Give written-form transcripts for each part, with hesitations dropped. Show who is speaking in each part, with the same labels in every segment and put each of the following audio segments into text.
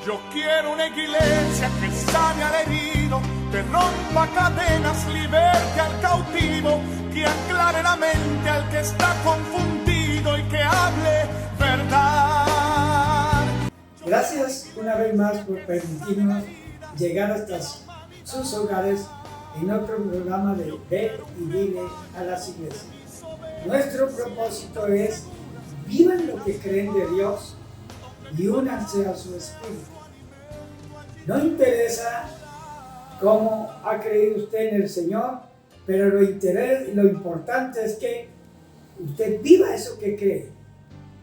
Speaker 1: Yo quiero una iglesia que sane al herido, que rompa cadenas, liberte al cautivo, que aclare la mente al que está confundido y que hable verdad.
Speaker 2: Gracias una vez más por permitirnos llegar hasta sus hogares en otro programa de Ve y Dile a las Iglesias. Nuestro propósito es: vivan lo que creen de Dios y únanse a su espíritu. No interesa cómo ha creído usted en el Señor, pero lo importante es que usted viva eso que cree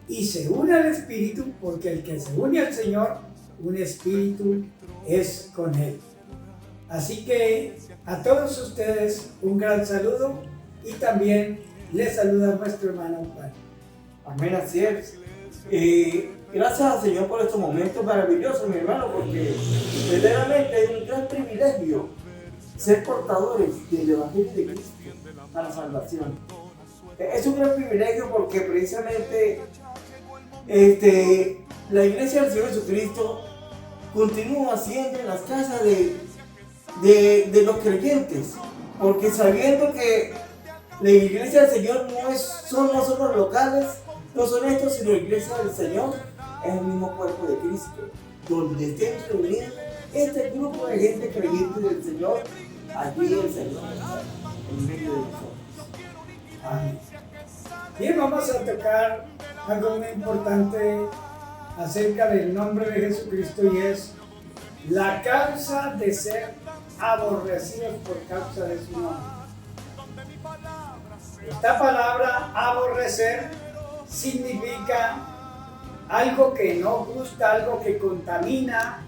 Speaker 2: y se une al Espíritu, porque el que se une al Señor, un espíritu es con Él. Así que a todos ustedes un gran saludo, y también les saluda nuestro hermano Juan.
Speaker 3: Amén, así es. Gracias al Señor por estos momentos maravillosos, mi hermano, porque verdaderamente es un gran privilegio ser portadores del Evangelio de Cristo a la salvación. Es un gran privilegio porque precisamente la Iglesia del Señor Jesucristo continúa haciendo en las casas de los creyentes, porque sabiendo que la Iglesia del Señor no son nosotros locales, no son estos, sino la Iglesia del Señor es el mismo cuerpo de Cristo, donde estén reunidos este grupo de gente creyente del Señor. Allí el Señor está en medio de nosotros.
Speaker 2: Amén. Bien, vamos a tocar algo muy importante acerca del nombre de Jesucristo, y es la causa de ser aborrecidos por causa de su nombre. Esta palabra aborrecer significa algo que no gusta, algo que contamina,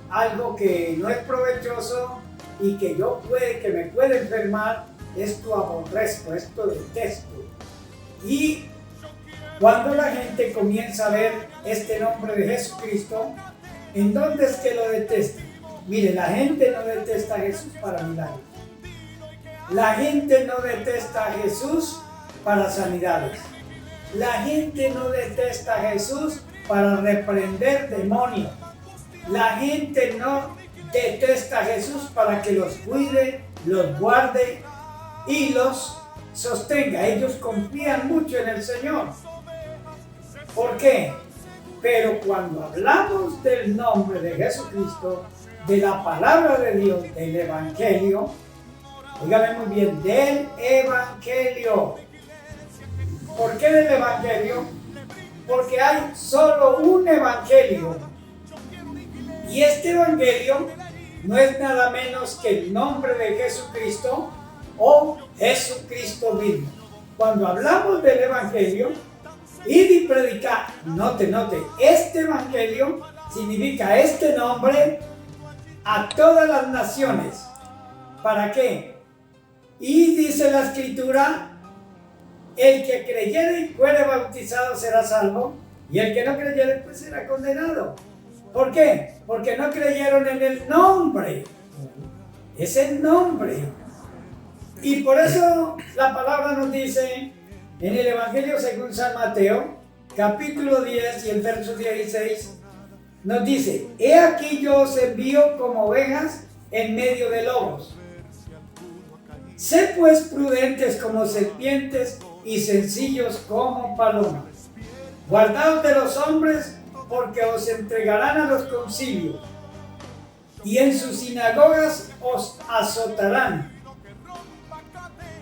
Speaker 2: algo que no es provechoso y que me puede enfermar. Esto aborrezco, esto detesto. Y cuando la gente comienza a ver este nombre de Jesucristo, ¿en dónde es que lo detesta? Mire, la gente no detesta a Jesús para milagros. La gente no detesta a Jesús para sanidades. La gente no detesta a Jesús para reprender demonios. La gente no detesta a Jesús para que los cuide, los guarde y los sostenga. Ellos confían mucho en el Señor. ¿Por qué? Pero cuando hablamos del nombre de Jesucristo, de la palabra de Dios, del Evangelio, dígame muy bien, del Evangelio. ¿Por qué del Evangelio? Porque hay solo un Evangelio. Y este Evangelio no es nada menos que el nombre de Jesucristo o Jesucristo mismo. Cuando hablamos del Evangelio, ir y predicar, note, este Evangelio significa este nombre a todas las naciones. ¿Para qué? Y dice la Escritura: el que creyere y fuere bautizado será salvo, y el que no creyere pues será condenado. ¿Por qué? Porque no creyeron en el nombre. Es el nombre. Y por eso la palabra nos dice en el Evangelio según San Mateo, capítulo 10 y el verso 16, nos dice: he aquí yo os envío como ovejas en medio de lobos. Sed pues prudentes como serpientes y sencillos como palomas. Guardaos de los hombres, porque os entregarán a los concilios, y en sus sinagogas os azotarán.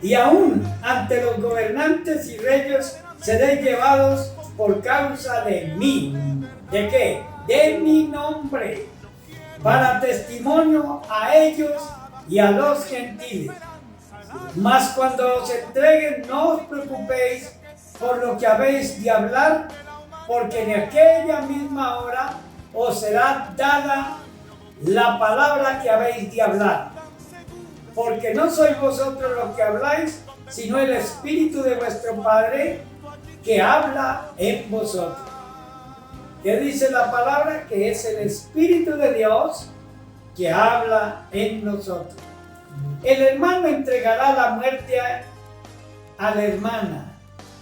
Speaker 2: Y aún ante los gobernantes y reyes seréis llevados por causa de mí. ¿De qué? De mi nombre, para testimonio a ellos y a los gentiles. Mas cuando os entreguen, no os preocupéis por lo que habéis de hablar, porque en aquella misma hora os será dada la palabra que habéis de hablar. Porque no sois vosotros los que habláis, sino el Espíritu de vuestro Padre que habla en vosotros. ¿Qué dice la palabra? Que es el Espíritu de Dios que habla en nosotros. El hermano entregará la muerte a la hermana,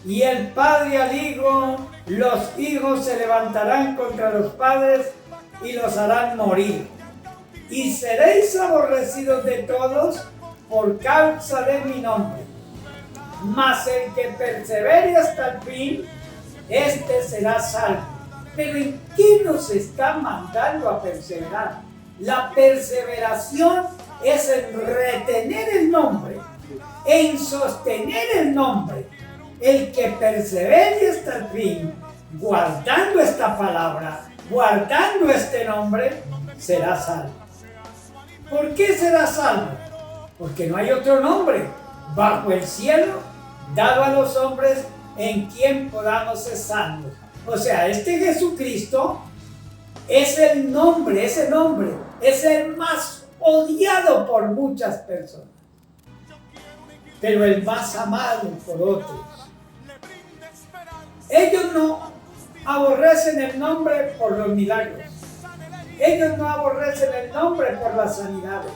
Speaker 2: y el padre al hijo. Los hijos se levantarán contra los padres y los harán morir. Y seréis aborrecidos de todos por causa de mi nombre. Mas el que persevere hasta el fin, este será salvo. Pero ¿en qué nos está mandando a perseverar? La perseveración es en retener el nombre, en sostener el nombre. El que persevere hasta el fin, guardando esta palabra, guardando este nombre, será salvo. ¿Por qué será salvo? Porque no hay otro nombre bajo el cielo dado a los hombres en quien podamos ser salvos. O sea, este Jesucristo es el nombre, ese nombre es el más odiado por muchas personas, pero el más amado por otros. Ellos no aborrecen el nombre por los milagros. Ellos no aborrecen el nombre por las sanidades.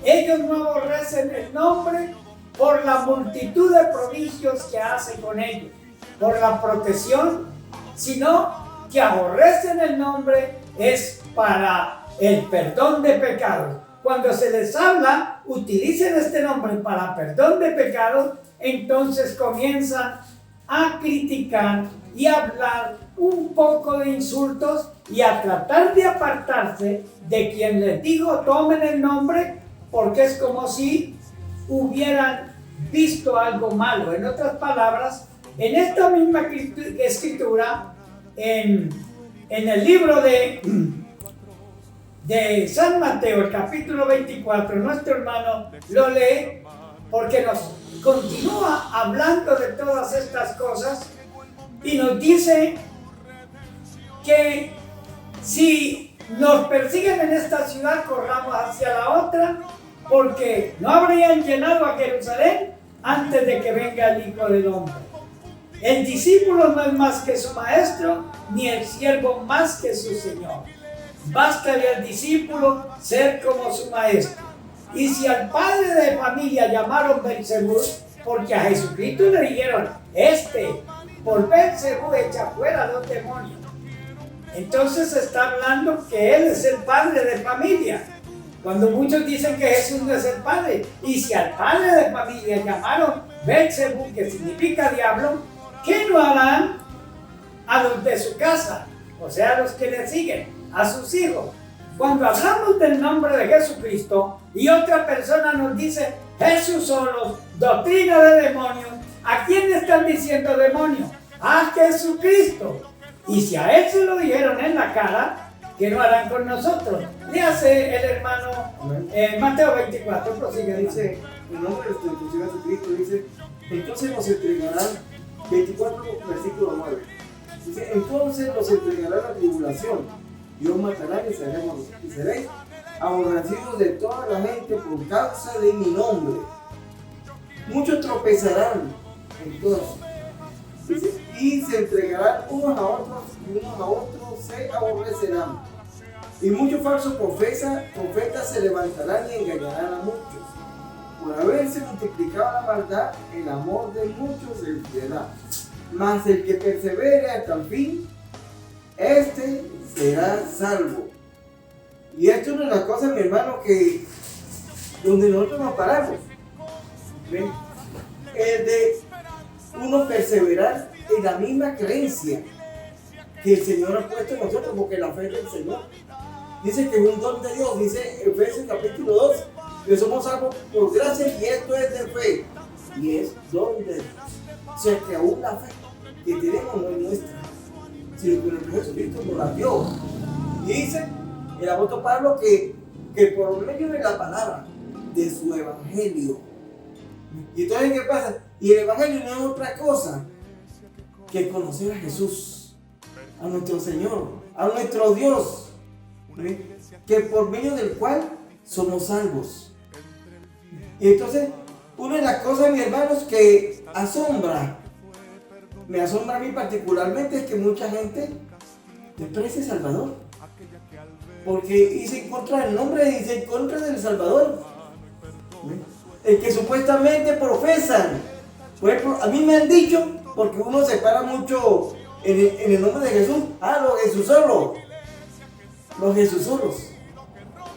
Speaker 2: Ellos no aborrecen el nombre por la multitud de prodigios que hace con ellos, por la protección, sino que aborrecen el nombre es para el perdón de pecados. Cuando se les habla, utilicen este nombre para perdón de pecados, entonces comienzan a criticar y a hablar un poco de insultos y a tratar de apartarse de quien les dijo tomen el nombre, porque es como si hubieran visto algo malo. En otras palabras, en esta misma escritura, en el libro de San Mateo, el capítulo 24, nuestro hermano lo lee porque nos continúa hablando de todas estas cosas y nos dice que si nos persiguen en esta ciudad, corramos hacia la otra, porque no habrían llenado a Jerusalén antes de que venga el Hijo del Hombre. El discípulo no es más que su maestro, ni el siervo más que su señor. Bástale al discípulo ser como su maestro. Y si al padre de familia llamaron Belcebú, porque a Jesucristo le dijeron, por Belcebú echa fuera los demonios. Entonces está hablando que él es el padre de familia. Cuando muchos dicen que Jesús no es el padre, y si al padre de familia llamaron Belcebú, que significa diablo, ¿qué no harán a los de su casa? O sea, a los que le siguen, a sus hijos. Cuando hablamos del nombre de Jesucristo y otra persona nos dice Jesús solo, doctrina de demonios, ¿a quién están diciendo demonio? A Jesucristo. Y si a él se lo dijeron en la cara, ¿qué no harán con nosotros? Le hace el hermano Mateo 24, prosigue, dice,
Speaker 3: el nombre de nuestro Señor Jesucristo dice, entonces nos entregarán, 24 versículo 9, dice, entonces nos entregarán la tribulación, Dios matará y seréis aborrecidos de toda la gente por causa de mi nombre. Muchos tropezarán, entonces, dice, y se entregarán unos a otros, y unos a otros se aborrecerán. Y muchos falsos profetas se levantarán y engañarán a muchos. Por haberse multiplicado la maldad, el amor de muchos se enfriará. Mas el que persevere hasta el fin, este será salvo. Y esto es una de las cosas, mi hermano, que donde nosotros nos paramos. ¿Ven? El de uno perseverar en la misma creencia que el Señor ha puesto en nosotros, porque la fe del Señor dice que es un don de Dios, dice Efesios capítulo 2, que somos salvos por gracia y esto es de fe, y es don de Dios. O sea que aún la fe que tenemos no es nuestra, sino que nuestro Jesucristo nos la dio. Y dice el apóstol Pablo que por medio de la palabra de su evangelio. Y entonces, ¿qué pasa? Y el evangelio no es otra cosa que conocer a Jesús, a nuestro Señor, a nuestro Dios, ¿sí? Que por medio del cual somos salvos. Y entonces, una de las cosas, mis hermanos, que me asombra a mí particularmente, es que mucha gente desprecia el Salvador, porque dice en contra del nombre, dice en contra del Salvador, el que supuestamente profesan. Por ejemplo, a mí me han dicho, porque uno se para mucho en el nombre de Jesús, lo Jesús solo. los Jesús solos.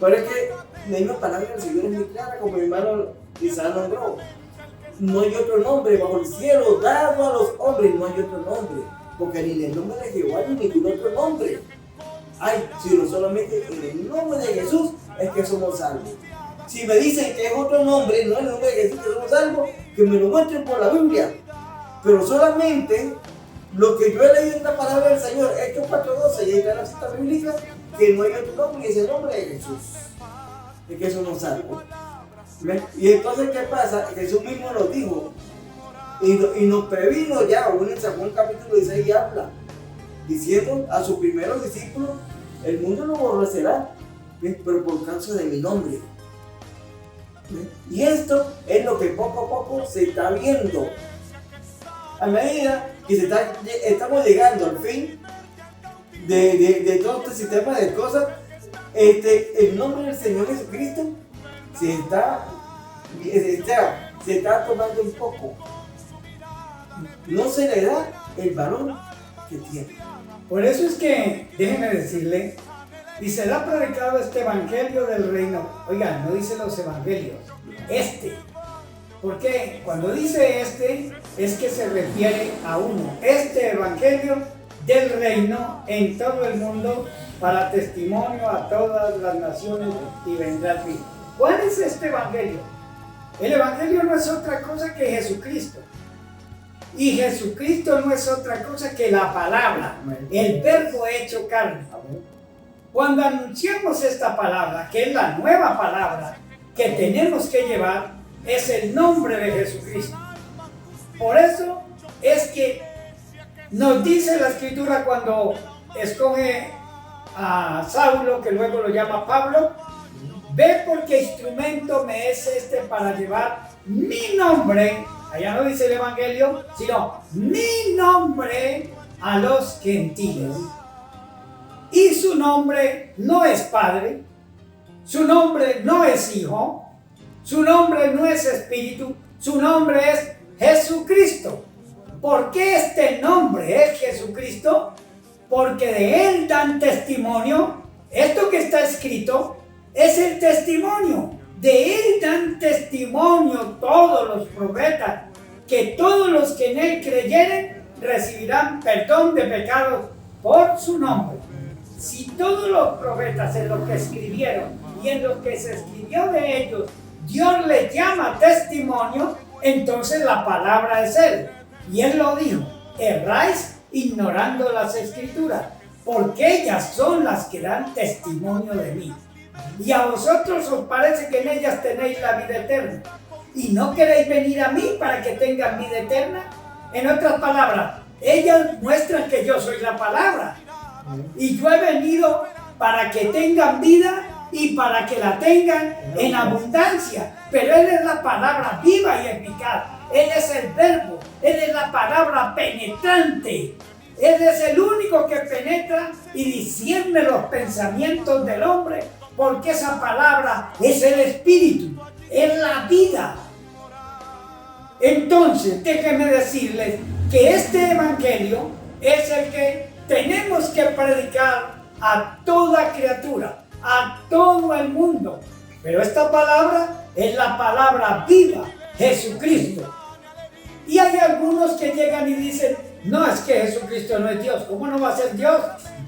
Speaker 3: Pero es que la misma palabra del Señor es muy clara, como mi hermano Isaac nombró. No hay otro nombre bajo el cielo dado a los hombres, no hay otro nombre. Porque ni en el nombre de Jehová ni ningún otro nombre hay, sino solamente en el nombre de Jesús es que somos salvos. Si me dicen que es otro nombre, no es el nombre de Jesús que somos salvos, que me lo muestren por la Biblia. Pero solamente lo que yo he leído en la palabra del Señor, Hechos 4:12, y ahí está la cita bíblica, que no hay otro nombre, y es el nombre de Jesús, de que somos salvos. Y entonces, ¿qué pasa? Jesús mismo lo dijo, y nos previno ya, aún en San Juan capítulo 16 habla, diciendo a sus primeros discípulos, el mundo lo aborrecerá, pero por causa de mi nombre. Y esto es lo que poco a poco se está viendo. A medida que estamos llegando al fin de todo este sistema de cosas, el nombre del Señor Jesucristo se está tomando un poco. No se le da el valor que tiene.
Speaker 2: Por eso es que, déjenme decirle, y será predicado este evangelio del reino. Oigan, no dice los evangelios, porque cuando dice es que se refiere a uno. Este evangelio del reino en todo el mundo para testimonio a todas las naciones y vendrá el fin. ¿Cuál es este evangelio? El evangelio no es otra cosa que Jesucristo. Y Jesucristo no es otra cosa que la palabra, el verbo hecho carne. Cuando anunciamos esta palabra, que es la nueva palabra que tenemos que llevar, es el nombre de Jesucristo. Por eso es que nos dice la Escritura cuando escoge a Saulo, que luego lo llama Pablo, ve porque instrumento me es para llevar mi nombre, allá no dice el Evangelio, sino mi nombre a los gentiles. Y su nombre no es Padre, su nombre no es Hijo, su nombre no es Espíritu, su nombre es Jesucristo. ¿Por qué este nombre es Jesucristo? Porque de Él dan testimonio. Esto que está escrito es el testimonio. De Él dan testimonio todos los profetas, que todos los que en Él creyeren recibirán perdón de pecados por su nombre. Si todos los profetas en lo que escribieron y en lo que se escribió de ellos, Dios les llama testimonio, entonces la palabra es Él. Y Él lo dijo, erráis ignorando las Escrituras, porque ellas son las que dan testimonio de mí. Y a vosotros os parece que en ellas tenéis la vida eterna, y no queréis venir a mí para que tengan vida eterna. En otras palabras, ellas muestran que yo soy la palabra, y yo he venido para que tengan vida y para que la tengan en abundancia. Pero Él es la palabra viva y eficaz. Él es el verbo, Él es la palabra penetrante. Él es el único que penetra y discierne los pensamientos del hombre, porque esa palabra es el espíritu, es la vida. Entonces, déjenme decirles que este evangelio es el que tenemos que predicar a toda criatura, a todo el mundo. Pero esta palabra es la palabra viva, Jesucristo. Y hay algunos que llegan y dicen, no, es que Jesucristo no es Dios. ¿Cómo no va a ser Dios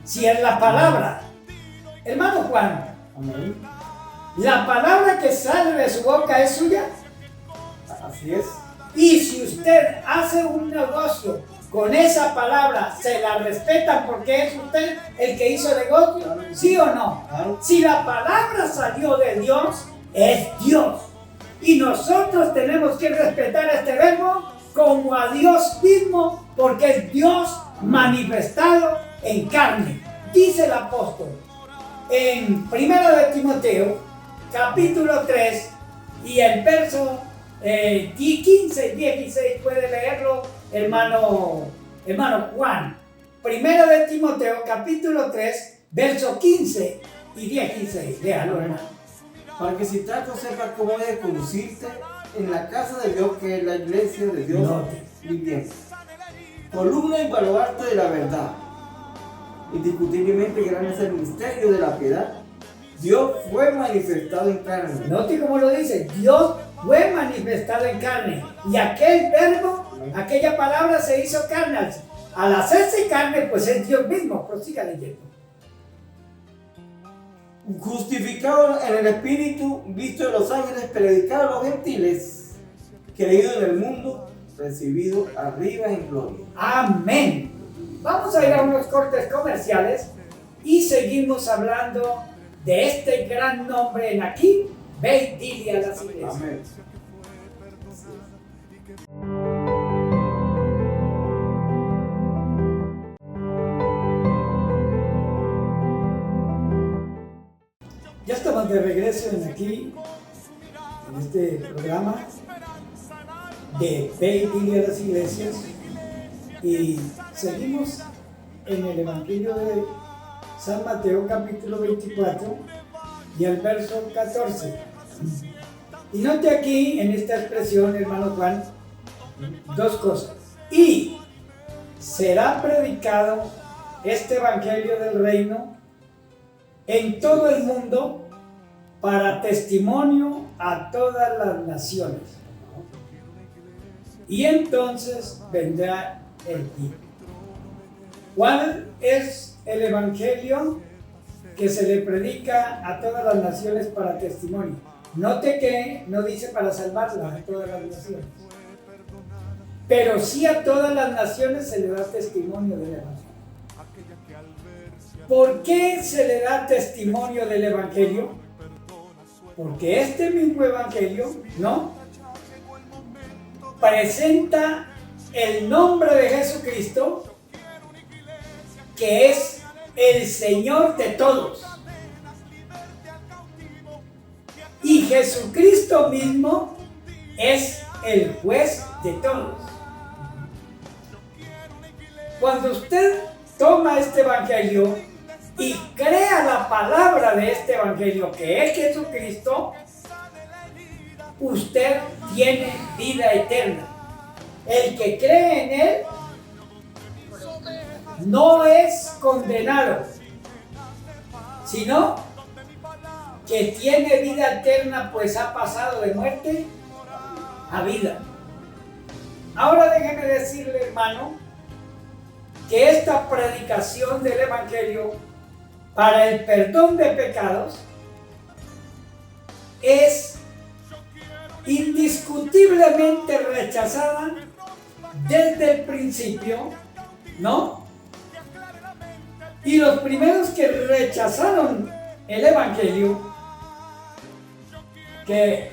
Speaker 2: si es la palabra? Hermano Juan, ¿la palabra que sale de su boca es suya?
Speaker 3: Así es.
Speaker 2: Y si usted hace un negocio con esa palabra, ¿se la respetan porque es usted el que hizo el negocio? ¿Sí o no? Si la palabra salió de Dios, es Dios. Y nosotros tenemos que respetar este verbo como a Dios mismo, porque es Dios manifestado en carne. Dice el apóstol en 1 de Timoteo, capítulo 3, y el verso 15 y 16, puede leerlo, hermano Juan. 1 de Timoteo, capítulo 3, verso 15 y 16. Léalo, hermano.
Speaker 3: Para que si tanto sepas cómo debes conducirte en la casa de Dios, que es la iglesia de Dios viviente, columna y baluarte de la verdad. Indiscutiblemente grande es el misterio de la piedad. Dios fue manifestado en carne.
Speaker 2: Note cómo lo dice, Dios fue manifestado en carne. Y aquel verbo, aquella palabra se hizo carne. Al hacerse carne, pues es Dios mismo. Prosiga leyendo.
Speaker 3: Justificado en el Espíritu, visto en los ángeles, predicado a los gentiles, creído en el mundo, recibido arriba en gloria.
Speaker 2: Amén. Vamos a ir a unos cortes comerciales y seguimos hablando de este gran nombre en aquí. Ve y dile a las iglesias.
Speaker 3: Amén.
Speaker 2: Ya estamos de regreso en aquí, en este programa de Ve y dile a las iglesias, y seguimos en el Evangelio de San Mateo capítulo 24 y el verso 14. Y note aquí en esta expresión, hermano Juan, dos cosas. Y será predicado este Evangelio del Reino en todo el mundo para testimonio a todas las naciones. Y entonces vendrá el fin. ¿Cuál es el evangelio que se le predica a todas las naciones para testimonio? Note que no dice para salvarlas a todas las naciones, pero sí a todas las naciones se le da testimonio del evangelio. ¿Por qué se le da testimonio del evangelio? Porque este mismo evangelio, ¿no?, presenta el nombre de Jesucristo, que es el Señor de todos. Y Jesucristo mismo es el juez de todos. Cuando usted toma este evangelio y crea la palabra de este evangelio, que es Jesucristo, usted tiene vida eterna. El que cree en Él no es condenado, sino que tiene vida eterna, pues ha pasado de muerte a vida. Ahora déjeme decirle, hermano, que esta predicación del evangelio para el perdón de pecados es indiscutiblemente rechazada desde el principio, ¿no? Y los primeros que rechazaron el evangelio, que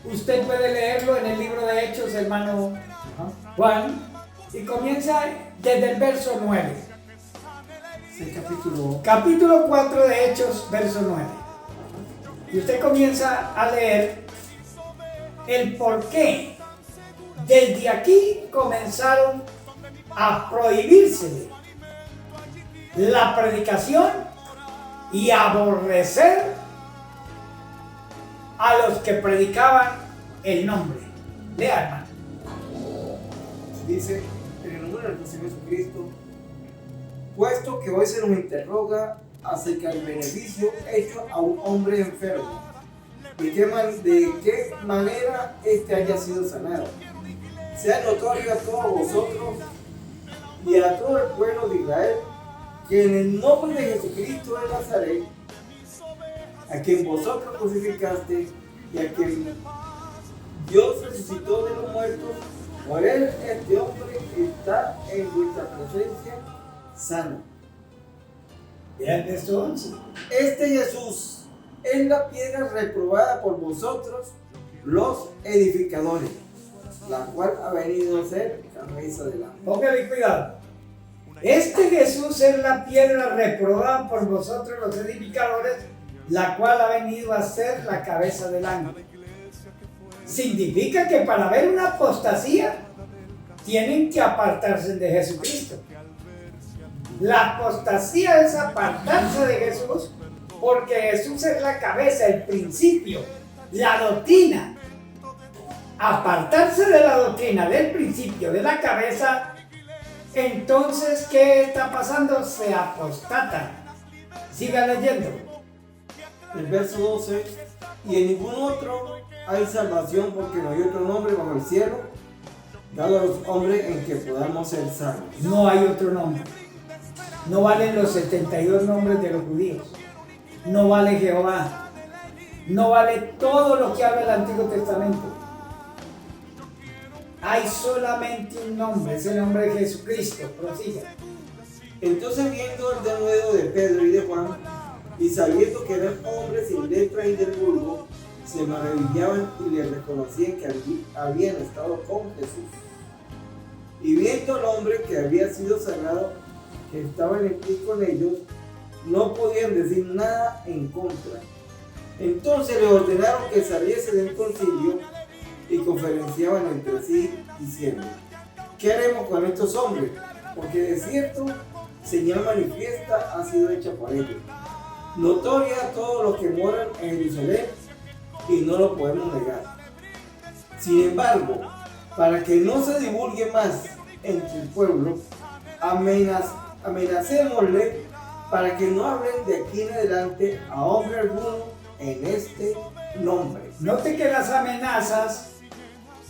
Speaker 2: usted puede leerlo en el libro de Hechos, hermano Juan, y comienza desde el verso 9.
Speaker 3: Sí,
Speaker 2: Capítulo 4 de Hechos, verso 9. Y usted comienza a leer el por qué desde aquí comenzaron a prohibirse la predicación y aborrecer a los que predicaban el nombre. Lea, hermano.
Speaker 3: Dice, en el nombre del Señor Jesucristo, puesto que hoy se nos interroga acerca del beneficio hecho a un hombre enfermo, de qué manera éste haya sido sanado, sea notorio a todos vosotros y a todo el pueblo de Israel, que en el nombre de Jesucristo de Nazaret, a quien vosotros crucificaste y a quien Dios resucitó de los muertos, por él este hombre está en vuestra presencia sano.
Speaker 2: Vean el verso 11.
Speaker 3: Este Jesús es la piedra reprobada por vosotros, los edificadores, la cual ha venido a ser cabeza de la.
Speaker 2: Póngale cuidado. Este Jesús es la piedra reprobada por vosotros los edificadores, la cual ha venido a ser la cabeza del ángulo. Significa que para ver una apostasía tienen que apartarse de Jesucristo. La apostasía es apartarse de Jesús, porque Jesús es la cabeza, el principio, la doctrina. Apartarse de la doctrina, del principio, de la cabeza, Entonces, ¿qué está pasando? Se apostatan. Siga leyendo.
Speaker 3: El verso 12, y en ningún otro hay salvación porque no hay otro nombre bajo el cielo dado a los hombres en que podamos ser salvos.
Speaker 2: No hay otro nombre. No valen los 72 nombres de los judíos. No vale Jehová. No vale todo lo que habla el Antiguo Testamento. Hay solamente un nombre, es el nombre de Jesucristo. Prosiga.
Speaker 3: Entonces, viendo el denuedo de Pedro y de Juan, y sabiendo que eran hombres sin letra y del vulgo, se maravillaban y les reconocían que habían estado con Jesús. Y viendo al hombre que había sido sanado, que estaba en el pie con ellos, no podían decir nada en contra. Entonces le ordenaron que saliese del concilio y conferenciaban entre sí, diciendo: ¿qué haremos con estos hombres? Porque de cierto, señal manifiesta ha sido hecha por ellos, notoria a todos los que moran en Jerusalén, y no lo podemos negar. Sin embargo, para que no se divulgue más entre el pueblo, amenacémosle para que no hablen de aquí en adelante a hombre alguno en este nombre.
Speaker 2: Note que las amenazas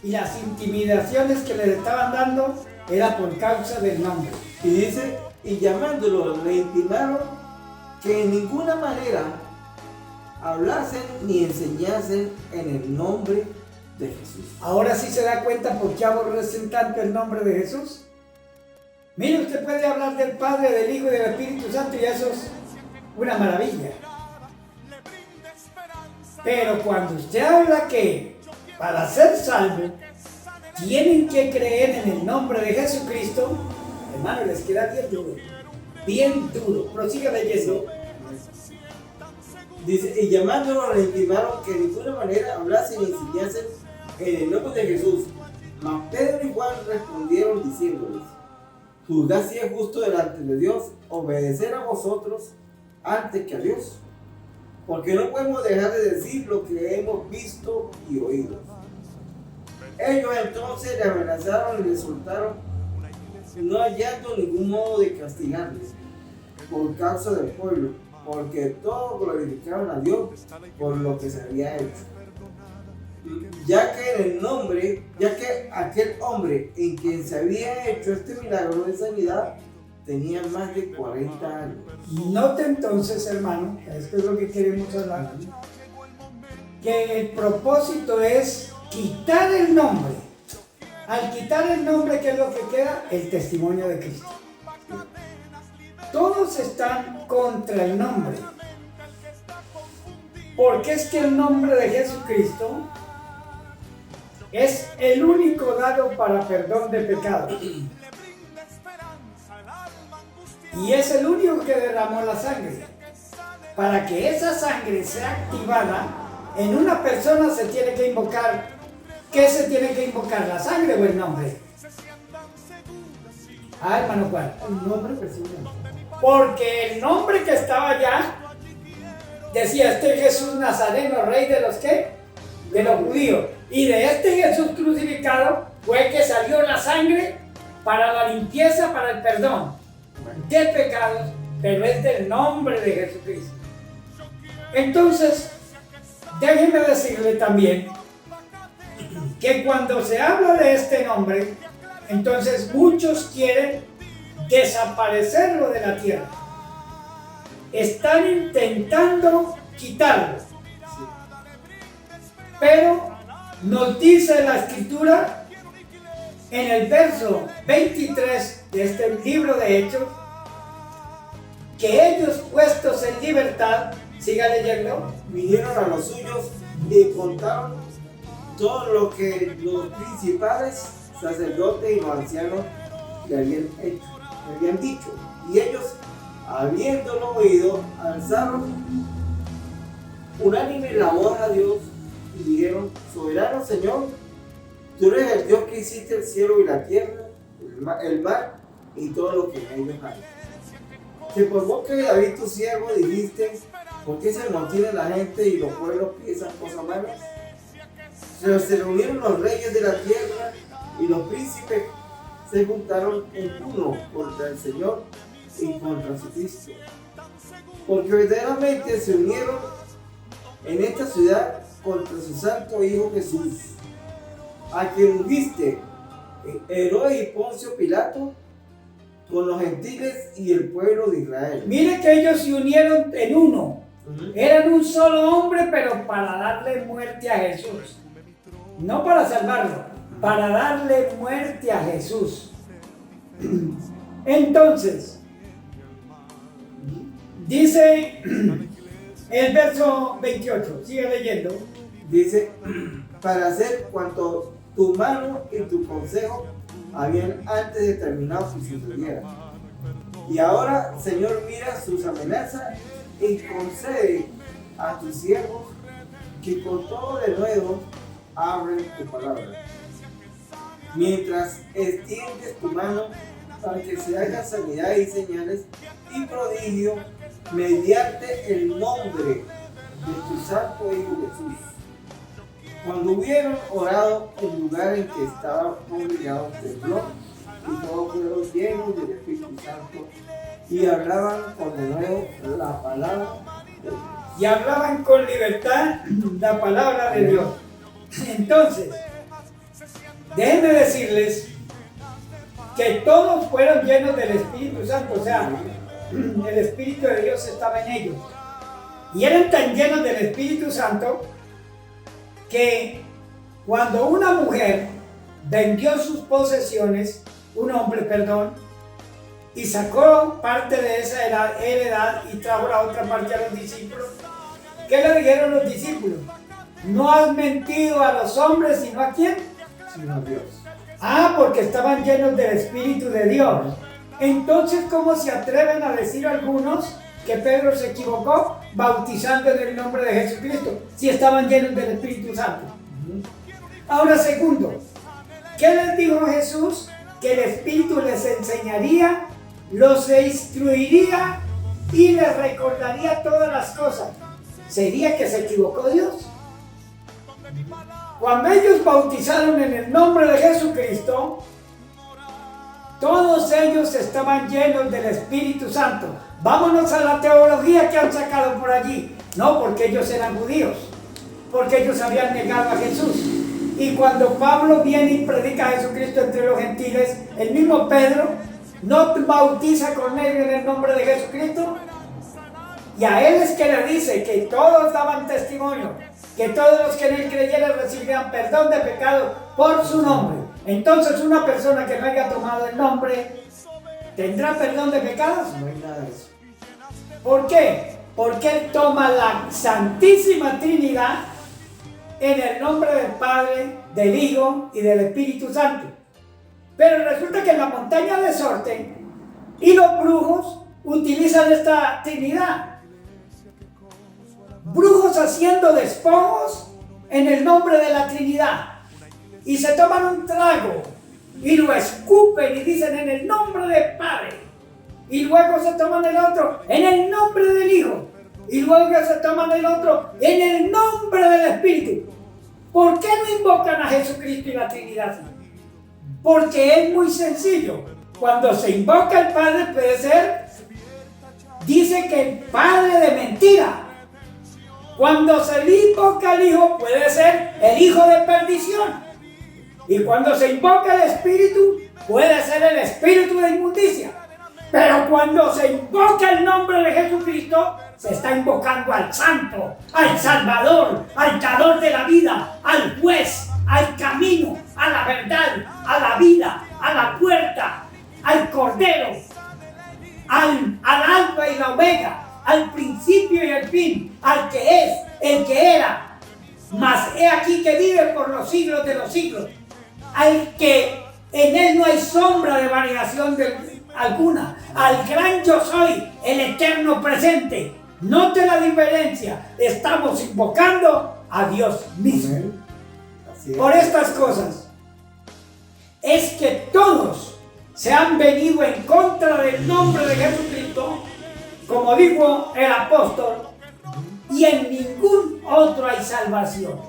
Speaker 2: y las intimidaciones que les estaban dando era por causa del nombre.
Speaker 3: Y dice, y llamándolo le intimaron que en ninguna manera hablasen ni enseñasen en el nombre de Jesús.
Speaker 2: Ahora sí se da cuenta por qué aborrecen tanto el nombre de Jesús. Mire, usted puede hablar del Padre, del Hijo y del Espíritu Santo y eso es una maravilla. Pero cuando usted habla que para ser salvo tienen que creer en el nombre de Jesucristo, hermano, les queda bien duro. Bien duro. Prosiga leyendo.
Speaker 3: Dice, y llamándolo le intimaron que de ninguna manera hablasen ni enseñasen en el nombre de Jesús. Mas Pedro y Juan respondieron diciéndoles: juzgad si es justo delante de Dios obedecer a vosotros antes que a Dios, porque no podemos dejar de decir lo que hemos visto y oído. Ellos entonces le amenazaron y le soltaron, no hallando ningún modo de castigarles por causa del pueblo, porque todos glorificaron a Dios por lo que se había hecho. Ya que aquel hombre en quien se había hecho este milagro de sanidad tenía más de 40 años.
Speaker 2: Note entonces, hermano, esto es lo que queremos hablar, que el propósito es quitar el nombre. Al quitar el nombre, ¿qué es lo que queda? El testimonio de Cristo. Todos están contra el nombre. Porque es que el nombre de Jesucristo es el único dado para perdón de pecados. Y es el único que derramó la sangre. Para que esa sangre sea activada, en una persona se tiene que invocar. ¿Qué se tiene que invocar? ¿La sangre o el nombre? Ah, hermano, ¿cuál?
Speaker 3: El nombre precisamente.
Speaker 2: Porque el nombre que estaba allá decía: este Jesús Nazareno, rey de los ¿qué? De los judíos. Y de este Jesús crucificado fue que salió la sangre para la limpieza, para el perdón de pecados, pero es del nombre de Jesucristo. Entonces, déjenme decirle también que cuando se habla de este nombre, entonces muchos quieren desaparecerlo de la tierra. Están intentando quitarlo. Pero nos dice la Escritura en el verso 23 de este libro de Hechos que ellos, puestos en libertad, siga leyendo,
Speaker 3: vinieron a los suyos y contaron todo lo que los principales sacerdotes y los ancianos le habían dicho. Y ellos, habiéndolo oído, alzaron unánime la voz a Dios y dijeron: soberano Señor, tú eres el Dios que hiciste el cielo y la tierra, el mar y todo lo que en ellos hay. Que por boca de David tu siervo dijiste: ¿por qué se amotina la gente y los pueblos piensan cosas malas? Se reunieron los reyes de la tierra y los príncipes se juntaron en uno contra el Señor y contra su Cristo. Porque verdaderamente se unieron en esta ciudad contra su santo Hijo Jesús, a quien ungiste, Herodes y Poncio Pilato, con los gentiles y el pueblo de Israel.
Speaker 2: Mire que ellos se unieron en uno. Eran un solo hombre, pero para darle muerte a Jesús. No para salvarlo, para darle muerte a Jesús. Entonces, dice el verso 28, sigue leyendo.
Speaker 3: Dice, para hacer cuanto tu mano y tu consejo habían antes determinado que sucediera. Y ahora, Señor, mira sus amenazas y concede a tus siervos que con todo de nuevo abren tu palabra. Mientras extiendes tu mano para que se hagan sanidad y señales y prodigio mediante el nombre de tu santo Hijo Jesús. Cuando hubieron orado, el lugar en que estaba congregado tembló y todos fueron llenos del Espíritu Santo y hablaban con de nuevo la palabra de Dios.
Speaker 2: Y hablaban con libertad la palabra de Dios. Entonces, déjenme decirles que todos fueron llenos del Espíritu Santo, o sea, el Espíritu de Dios estaba en ellos. Y eran tan llenos del Espíritu Santo que cuando una mujer vendió sus posesiones, un hombre, perdón, y sacó parte de esa heredad y trajo la otra parte a los discípulos, ¿qué le dijeron los discípulos? No has mentido a los hombres, sino a quién,
Speaker 3: Sino a Dios.
Speaker 2: Ah, porque estaban llenos del Espíritu de Dios. Entonces, ¿cómo se atreven a decir algunos que Pedro se equivocó bautizando en el nombre de Jesucristo si estaban llenos del Espíritu Santo? Ahora, segundo, ¿qué les dijo Jesús? Que el Espíritu les enseñaría, los instruiría y les recordaría todas las cosas. ¿Sería que se equivocó Dios? Cuando ellos bautizaron en el nombre de Jesucristo, todos ellos estaban llenos del Espíritu Santo. Vámonos a la teología que han sacado por allí. No, porque ellos eran judíos, porque ellos habían negado a Jesús. Y cuando Pablo viene y predica a Jesucristo entre los gentiles, el mismo Pedro no bautiza con ellos en el nombre de Jesucristo. Y a él es que le dice que todos daban testimonio, que todos los que en él creyeran recibían perdón de pecado por su nombre. Entonces, una persona que no haya tomado el nombre, ¿tendrá perdón de pecados?
Speaker 3: No hay nada de eso.
Speaker 2: ¿Por qué? Porque él toma la Santísima Trinidad en el nombre del Padre, del Hijo y del Espíritu Santo. Pero resulta que en la montaña de Sorte y los brujos utilizan esta Trinidad. Brujos haciendo despojos en el nombre de la Trinidad. Y se toman un trago y lo escupen y dicen en el nombre del Padre. Y luego se toman el otro en el nombre del Hijo. Y luego se toman el otro en el nombre del Espíritu. ¿Por qué no invocan a Jesucristo y la Trinidad? Porque es muy sencillo. Cuando se invoca al Padre puede ser, dice que el Padre de mentira. Cuando se le invoca al Hijo puede ser el Hijo de perdición. Y cuando se invoca el Espíritu puede ser el Espíritu de inmundicia. Pero cuando se invoca el nombre de Jesucristo, se está invocando al Santo, al Salvador, al Dador de la vida, al Juez, al camino, a la verdad, a la vida, a la puerta, al Cordero, al Alfa y la Omega, al principio y el fin, al que es, el que era, mas he aquí que vive por los siglos de los siglos, al que en él no hay sombra de variación alguna, al gran yo soy, el eterno presente. Note la diferencia, estamos invocando a Dios mismo. Por estas cosas es que todos se han venido en contra del nombre de Jesucristo, como dijo el apóstol, y en ningún otro hay salvación,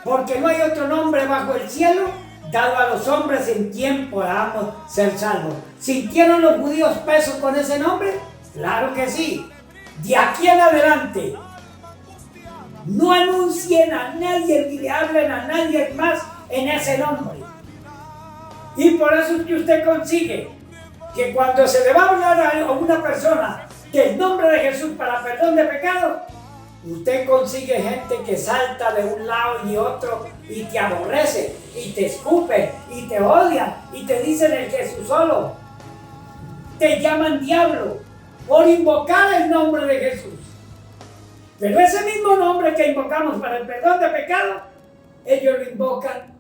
Speaker 2: porque no hay otro nombre bajo el cielo dado a los hombres en quien podamos ser salvos. ¿Sintieron los judíos peso con ese nombre? Claro que sí. De aquí en adelante, no anuncien a nadie ni le hablen a nadie más en ese nombre. Y por eso es que usted consigue que cuando se le va a hablar a una persona del nombre de Jesús para perdón de pecados, usted consigue gente que salta de un lado y otro y te aborrece, y te escupe, y te odian, y te dicen el Jesús solo. Te llaman diablo por invocar el nombre de Jesús. Pero ese mismo nombre que invocamos para el perdón de pecado, ellos lo invocan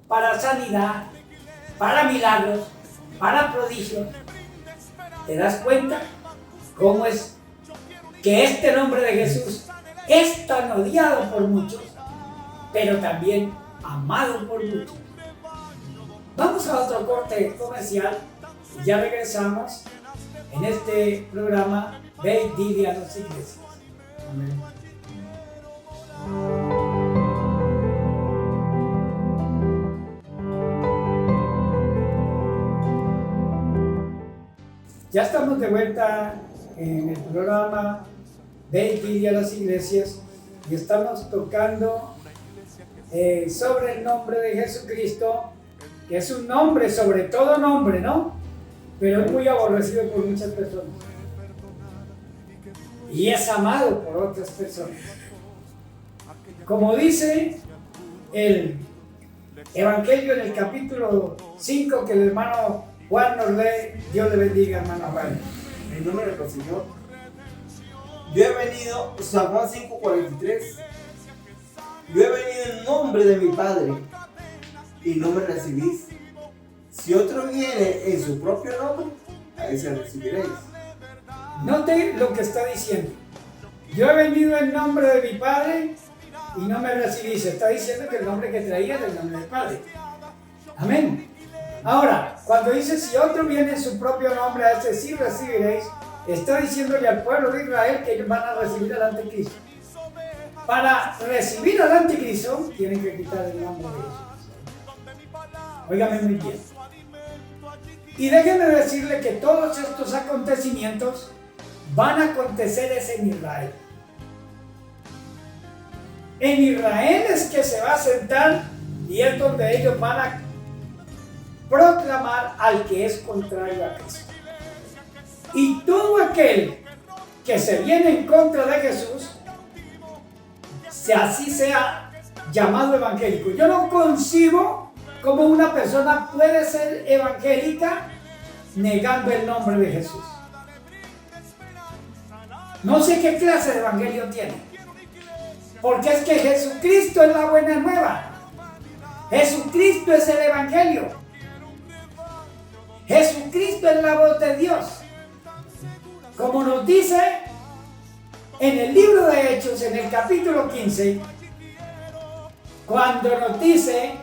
Speaker 2: para sanidad, para milagros, para prodigios. ¿Te das cuenta cómo es que este nombre de Jesús es tan odiado por muchos, pero también amado por muchos? Vamos a otro corte comercial y ya regresamos en este programa Ve y dile a las iglesias. Amén. Ya estamos de vuelta en el programa Ve y dile a las iglesias y estamos tocando sobre el nombre de Jesucristo, que es un nombre sobre todo nombre, ¿no? Pero es muy aborrecido por muchas personas y es amado por otras personas. Como dice el Evangelio en el capítulo 5 que el hermano Juan nos lee, Dios le bendiga, hermano Juan.
Speaker 3: En nombre del Señor. Yo he venido, San Juan 5:43. Yo he venido en nombre de mi Padre y no me recibís. Si otro viene en su propio nombre, a ese recibiréis.
Speaker 2: Note lo que está diciendo. Yo he venido en nombre de mi Padre y no me recibís. Está diciendo que el nombre que traía es el nombre del Padre. Amén. Ahora, cuando dice si otro viene en su propio nombre, a ese sí recibiréis, está diciéndole al pueblo de Israel que ellos van a recibir al anticristo. Para recibir al anticristo, tienen que quitar el nombre de Jesús. Óigame muy bien. Y déjenme decirle que todos estos acontecimientos van a acontecer en Israel. En Israel es que se va a sentar y es donde ellos van a proclamar al que es contrario a Cristo. Y todo aquel que se viene en contra de Jesús, si así sea llamado evangélico. Yo no concibo cómo una persona puede ser evangélica negando el nombre de Jesús. No sé qué clase de evangelio tiene, porque es que Jesucristo es la buena nueva. Jesucristo es el evangelio. Jesucristo es la voz de Dios. Como nos dice en el libro de Hechos, en el capítulo 15, cuando nos dice,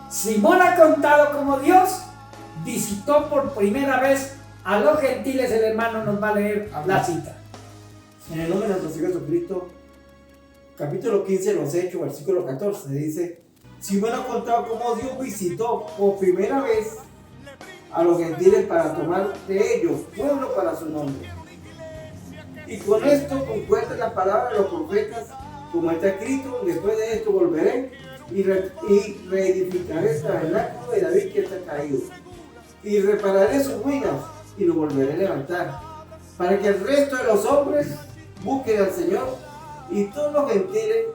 Speaker 2: Simón ha contado como Dios visitó por primera vez a los gentiles. El hermano nos va a leer la cita.
Speaker 3: En el nombre de nuestro Señor Jesucristo, capítulo 15, los Hechos, versículo 14, dice, Simón ha contado cómo Dios visitó por primera vez a los gentiles para tomar de ellos pueblo para su nombre. Y con esto concuerda la palabra de los profetas, como está escrito, después de esto volveré y reedificaré el tabernáculo de David que está caído, y repararé sus ruinas y lo volveré a levantar, para que el resto de los hombres busquen al Señor y todos los gentiles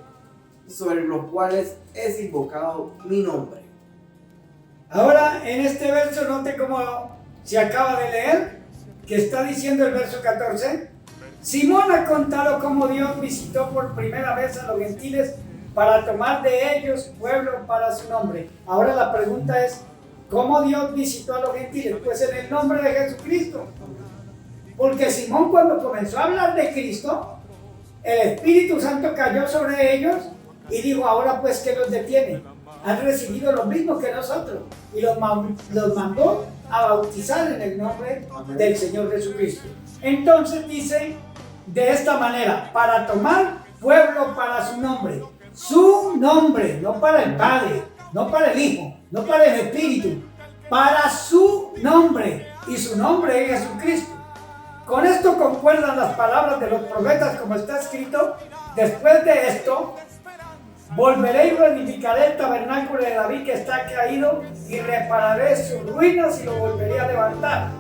Speaker 3: sobre los cuales es invocado mi nombre.
Speaker 2: Ahora, en este verso, note cómo se acaba de leer, que está diciendo el verso 14, Simón ha contado cómo Dios visitó por primera vez a los gentiles para tomar de ellos pueblo para su nombre. Ahora la pregunta es, ¿cómo Dios visitó a los gentiles? Pues en el nombre de Jesucristo. Porque Simón, cuando comenzó a hablar de Cristo, el Espíritu Santo cayó sobre ellos y dijo, ahora pues, ¿qué los detiene? Han recibido lo mismo que nosotros y los mandó a bautizar en el nombre del Señor Jesucristo. Entonces dice de esta manera, para tomar pueblo para su nombre, no para el Padre, no para el Hijo, no para el Espíritu, para su nombre, y su nombre es Jesucristo. Con esto concuerdan las palabras de los profetas, como está escrito: después de esto, volveré y reedificaré el tabernáculo de David que está caído, y repararé sus ruinas y lo volveré a levantar,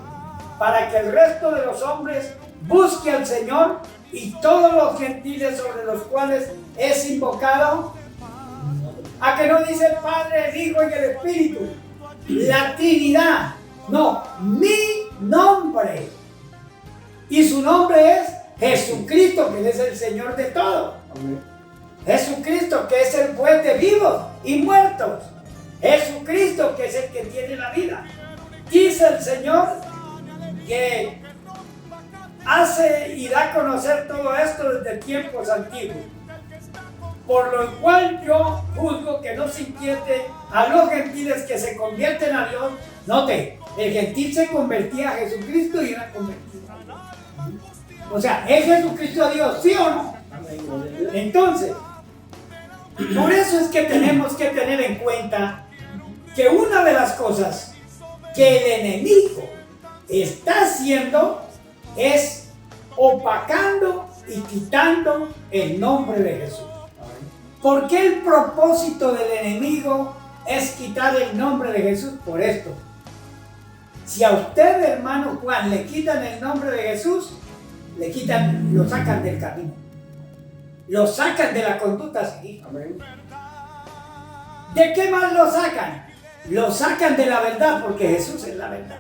Speaker 2: para que el resto de los hombres busque al Señor, y todos los gentiles sobre los cuales es invocado. ¿A que no dice el Padre, el Hijo y el Espíritu? La Trinidad. No, mi nombre. Y su nombre es Jesucristo, que Él es el Señor de todo.
Speaker 3: Amén.
Speaker 2: Jesucristo, que es el juez de vivos y muertos. Jesucristo, que es el que tiene la vida. Dice el Señor que hace y da a conocer todo esto desde tiempos antiguos. Por lo cual yo juzgo que no se inquiete a los gentiles que se convierten a Dios. Note, el gentil se convertía a Jesucristo y era convertido a Dios. O sea, ¿es Jesucristo a Dios, sí o no? Entonces, por eso es que tenemos que tener en cuenta que una de las cosas que el enemigo está haciendo es opacando y quitando el nombre de Jesús. ¿Por qué el propósito del enemigo es quitar el nombre de Jesús? Por esto. Si a usted, hermano Juan, le quitan el nombre de Jesús, lo sacan del camino. Lo sacan de la conducta a seguir. ¿De qué más lo sacan? Lo sacan de la verdad, porque Jesús es la verdad.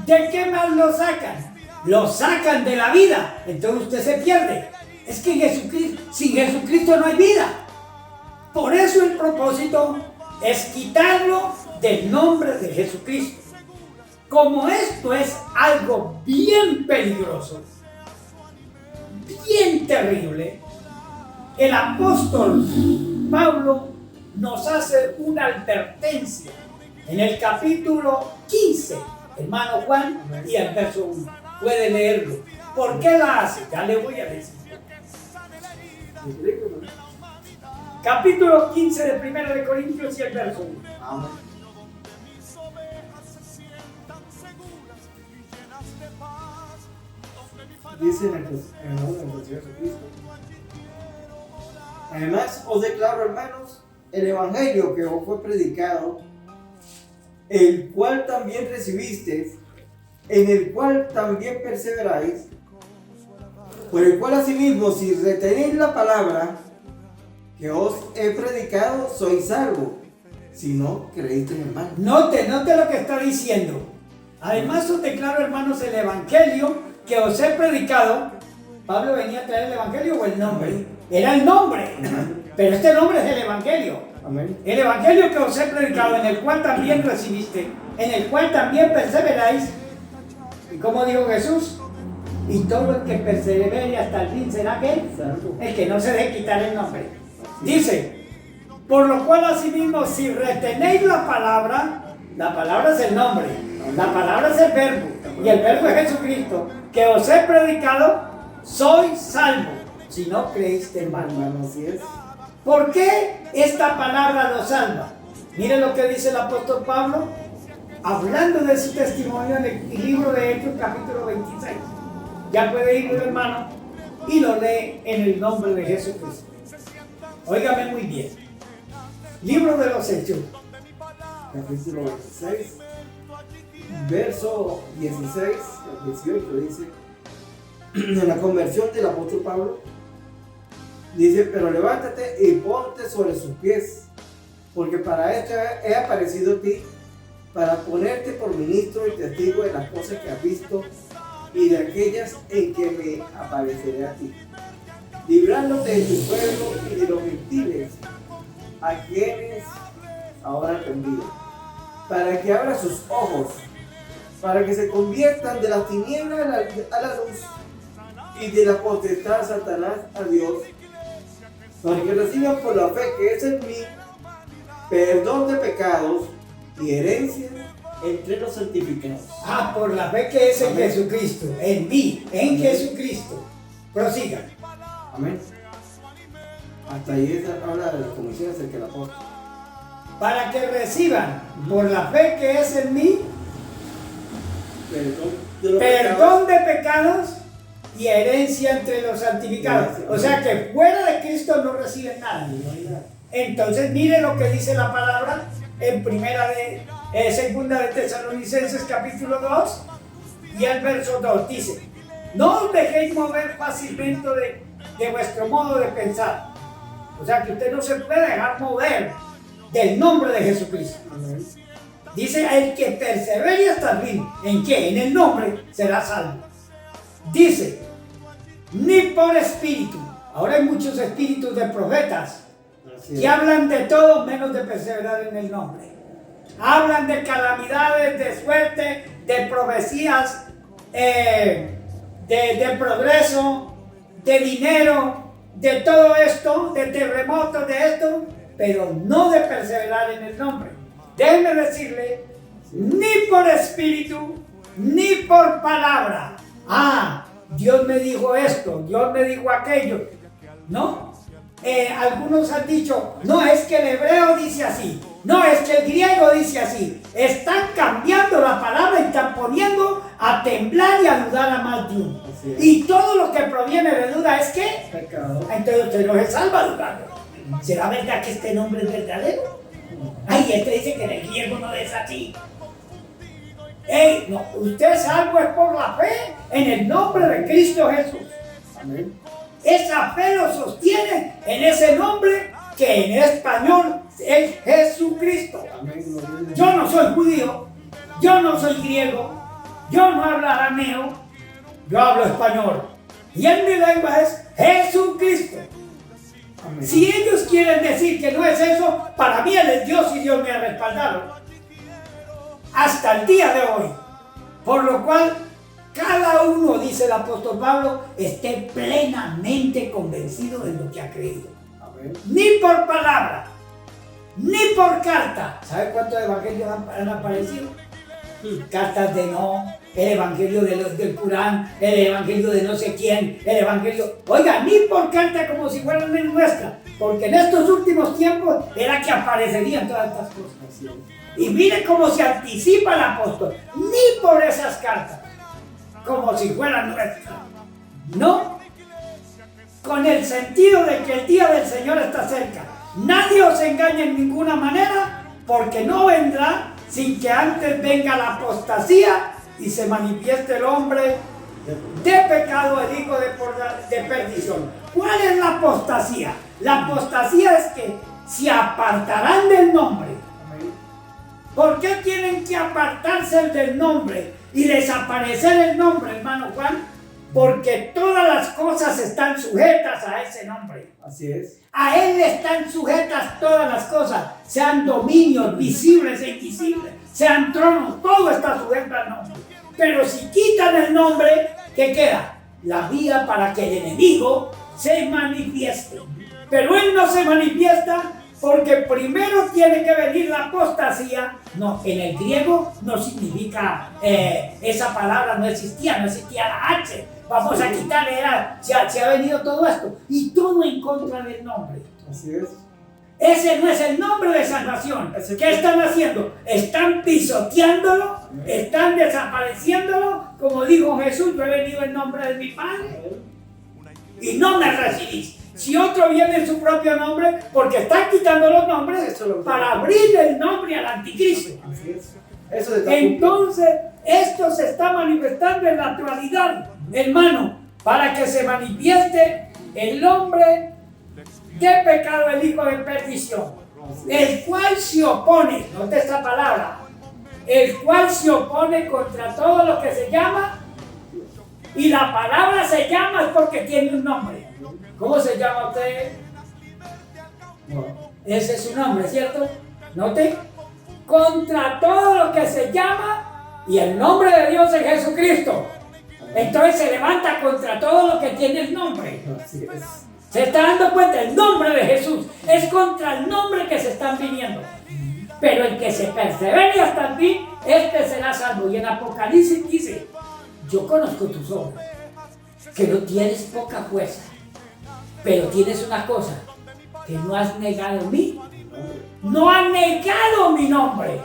Speaker 2: ¿De qué más lo sacan? Lo sacan de la vida. Entonces usted se pierde. Es que sin Jesucristo no hay vida. Por eso el propósito es quitarlo del nombre de Jesucristo. Como esto es algo bien peligroso, bien terrible, el apóstol Pablo nos hace una advertencia en el capítulo 15, hermano Juan, y el verso 1. Puede leerlo. ¿Por qué la hace? Ya le voy a decir. Capítulo 15 de 1 de Corintios y el verso 1.
Speaker 3: Amén. Dice en el nombre del Señor Jesucristo: además os declaro, hermanos, el evangelio que os fue predicado, el cual también recibisteis, en el cual también perseveráis, por el cual asimismo, si retenéis la palabra que os he predicado, sois salvos, si no creísteis en vano.
Speaker 2: Note lo que está diciendo. Además os declaro, hermanos, el evangelio que os he predicado. Pablo venía a traer el evangelio o el nombre. Era el nombre, pero este nombre es el evangelio.
Speaker 3: Amén.
Speaker 2: El evangelio que os he predicado, en el cual también recibiste, en el cual también perseveráis. ¿Y cómo dijo Jesús? Y todo el que persevere hasta el fin será ¿qué? El que no se deje quitar el nombre. Dice: por lo cual asimismo, si retenéis la palabra es el nombre, la palabra es el verbo, y el verbo es Jesucristo, que os he predicado, sois salvo, si no creíste en vano.
Speaker 3: Así es.
Speaker 2: ¿Por qué esta palabra nos salva? Mire lo que dice el apóstol Pablo, hablando de su testimonio en el libro de Hechos, capítulo 26. Ya puede ir, hermano, y lo lee en el nombre de Jesucristo. Óigame muy bien. Libro de los Hechos,
Speaker 3: capítulo 26, verso 16 al 18, dice, en la conversión del apóstol Pablo, dice: pero levántate y ponte sobre sus pies, porque para esto he aparecido a ti, para ponerte por ministro y testigo de las cosas que has visto y de aquellas en que me apareceré a ti, librándote de tu pueblo y de los gentiles, a quienes ahora te envío, para que abra sus ojos, para que se conviertan de las tinieblas a la luz y de la potestad de Satanás a Dios, para que reciban por la fe que es en mí perdón de pecados y herencia entre los santificados.
Speaker 2: por la fe que es en
Speaker 3: Amén.
Speaker 2: Jesucristo, en mí, en
Speaker 3: Amén.
Speaker 2: Jesucristo. Prosiga.
Speaker 3: Amén. Hasta ahí habla de las comisiones del que el apóstol.
Speaker 2: para que reciban por la fe que es en mí perdón de pecados y herencia entre los santificados. O sea que fuera de Cristo no reciben nada. Entonces mire lo que dice la palabra en segunda de Tesalonicenses capítulo 2 y el verso 2 dice: no os dejéis mover fácilmente de vuestro modo de pensar. O sea que usted no se puede dejar mover del nombre de Jesucristo. Dice: el que persevere hasta el fin. ¿En qué? En el nombre será salvo. Dice: ni por espíritu. Ahora hay muchos espíritus de profetas que hablan de todo menos de perseverar en el nombre. Hablan de calamidades, de suerte, de profecías, de progreso, de dinero, de todo esto, de terremotos, de esto, pero no de perseverar en el nombre. Déjeme decirle, ni por espíritu, ni por palabra. Dios me dijo esto, Dios me dijo aquello. No. Algunos han dicho, no, es que el hebreo dice así, no, es que el griego dice así. Están cambiando la palabra y están poniendo a temblar y a dudar a más de uno. Y todo lo que proviene de duda es que entonces usted no se salva dudando. ¿Será verdad que este nombre es verdadero? Este dice que en el griego no es así. No, usted salvo es por la fe en el nombre de Cristo Jesús. Amén. Esa fe lo sostiene en ese nombre que en español es Jesucristo. Yo no soy judío, yo no soy griego, yo no hablo arameo, yo hablo español. Y en mi lengua es Jesucristo. Amén. Si ellos quieren decir que no es eso, para mí Él es Dios y Dios me ha respaldado hasta el día de hoy. Por lo cual, cada uno, dice el apóstol Pablo, esté plenamente convencido de lo que ha creído. Amén. Ni por palabra, ni por carta. ¿Sabe cuántos evangelios han aparecido? Cartas de no, el evangelio del Corán, el evangelio de no sé quién, el evangelio... Oiga, ni por carta como si fueran nuestras, porque en estos últimos tiempos era que aparecerían todas estas cosas. Y mire cómo se anticipa el apóstol, ni por esas cartas, como si fueran nuestras. No, con el sentido de que el día del Señor está cerca. Nadie os engañe en ninguna manera, porque no vendrá sin que antes venga la apostasía y se manifieste el hombre de pecado, el hijo de perdición. ¿Cuál es la apostasía? La apostasía es que se apartarán del nombre. ¿Por qué tienen que apartarse del nombre y desaparecer el nombre, hermano Juan? Porque todas las cosas están sujetas a ese nombre.
Speaker 3: Así es.
Speaker 2: A Él están sujetas todas las cosas, sean dominios visibles e invisibles, sean tronos, todo está sujeto al nombre. Pero si quitan el nombre, ¿qué queda? La vía para que el enemigo se manifieste. Pero Él no se manifiesta porque primero tiene que venir la apostasía. No, en el griego no significa, esa palabra no existía la H. Vamos a quitarle, se ha venido todo esto. Y todo en contra del nombre.
Speaker 3: Así es.
Speaker 2: Ese no es el nombre de salvación. ¿Qué están haciendo? Están pisoteándolo, están desapareciéndolo. Como dijo Jesús, yo he venido en nombre de mi Padre y no me recibís. Si otro viene en su propio nombre, porque están quitando los nombres para abrir el nombre al anticristo.
Speaker 3: Así es. Eso
Speaker 2: entonces, esto se está manifestando en la actualidad, hermano, para que se manifieste el hombre de pecado, el hijo de perdición, el cual se opone, note esta palabra, el cual se opone contra todo lo que se llama, y la palabra se llama es porque tiene un nombre. ¿Cómo se llama usted? Ese es su nombre, ¿cierto? Note, contra todo lo que se llama, y el nombre de Dios es Jesucristo. Entonces se levanta contra todo lo que tiene el nombre.
Speaker 3: Así es.
Speaker 2: Se está dando cuenta, el nombre de Jesús es contra el nombre que se están viniendo. Pero el que se persevere hasta el fin, este será salvo. Y en Apocalipsis dice: yo conozco tus obras, que no tienes poca fuerza, pero tienes una cosa, que no has negado a mí no has negado mi nombre,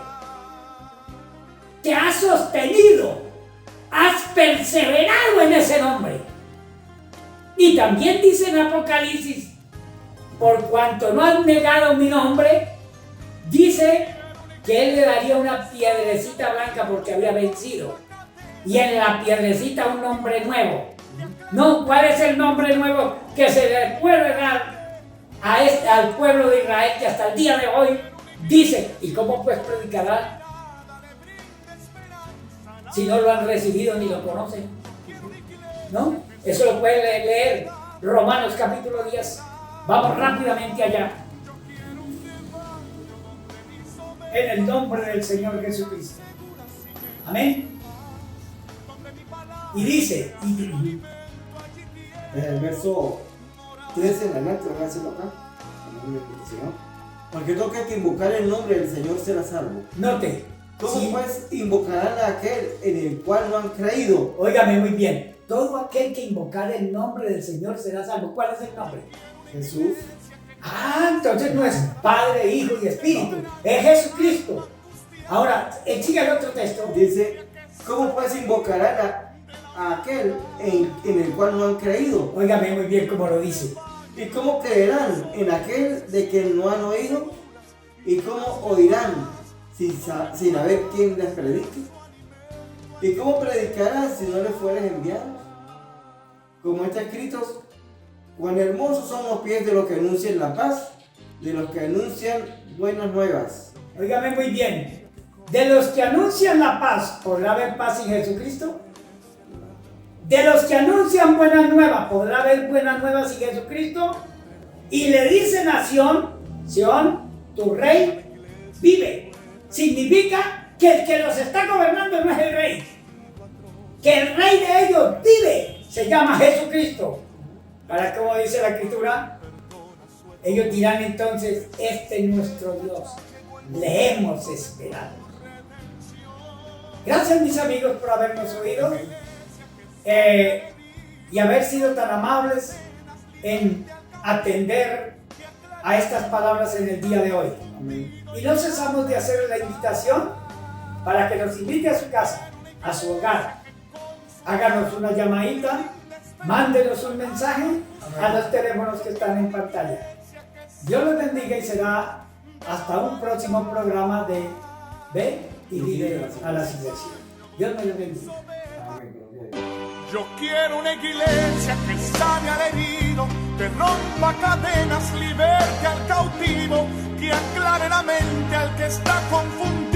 Speaker 2: te has sostenido, has perseverado en ese nombre. Y también dice en Apocalipsis, por cuanto no has negado mi nombre, dice que él le daría una piedrecita blanca porque había vencido. Y en la piedrecita un nombre nuevo. No, ¿cuál es el nombre nuevo que se le puede dar al pueblo de Israel que hasta el día de hoy dice? ¿Y cómo pues predicará si no lo han recibido ni lo conocen? ¿No? Eso lo pueden leer Romanos capítulo 10. Vamos rápidamente allá. En el nombre del Señor Jesucristo. Amén. Y dice,
Speaker 3: en el verso 13 en adelante, voy a hacerlo acá. Porque todo que invocar el nombre del Señor será salvo.
Speaker 2: Note.
Speaker 3: ¿Cómo
Speaker 2: Sí.
Speaker 3: pues invocarán a aquel en el cual no han creído?
Speaker 2: Óigame muy bien. Todo aquel que invocar el nombre del Señor será salvo. ¿Cuál es el nombre?
Speaker 3: Jesús.
Speaker 2: Ah, entonces no es Padre, Hijo y Espíritu. Es Jesucristo. Ahora, sigue el otro texto.
Speaker 3: Dice, ¿cómo pues invocarán a aquel en el cual no han creído?
Speaker 2: Óigame muy bien cómo lo dice.
Speaker 3: ¿Y cómo creerán en aquel de quien no han oído? ¿Y cómo oirán sin haber quien les predique? ¿Y cómo predicarán si no les fueren enviados? Como está escrito, cuán hermosos son los pies de los que anuncian la paz, de los que anuncian buenas nuevas.
Speaker 2: Óigame muy bien. De los que anuncian la paz, ¿podrá haber paz sin Jesucristo? De los que anuncian buenas nuevas, ¿podrá haber buenas nuevas sin Jesucristo? Y le dice a Sión, tu rey vive. Significa que el que los está gobernando no es el rey. Que el rey de ellos vive. Se llama Jesucristo. Para como dice la Escritura, ellos dirán entonces, este es nuestro Dios. Le hemos esperado. Gracias mis amigos por habernos oído. Y haber sido tan amables en atender a estas palabras en el día de hoy.
Speaker 3: Amén.
Speaker 2: Y no cesamos de hacer la invitación para que nos invite a su casa, a su hogar. Háganos una llamadita, mándenos un mensaje a los teléfonos que están en pantalla. Dios los bendiga y será hasta un próximo programa de Ve y Vive a las Iglesias. Dios me los bendiga.
Speaker 1: Yo quiero una iglesia que sane al herido, que rompa cadenas, liberte al cautivo, que aclare la mente al que está confundido.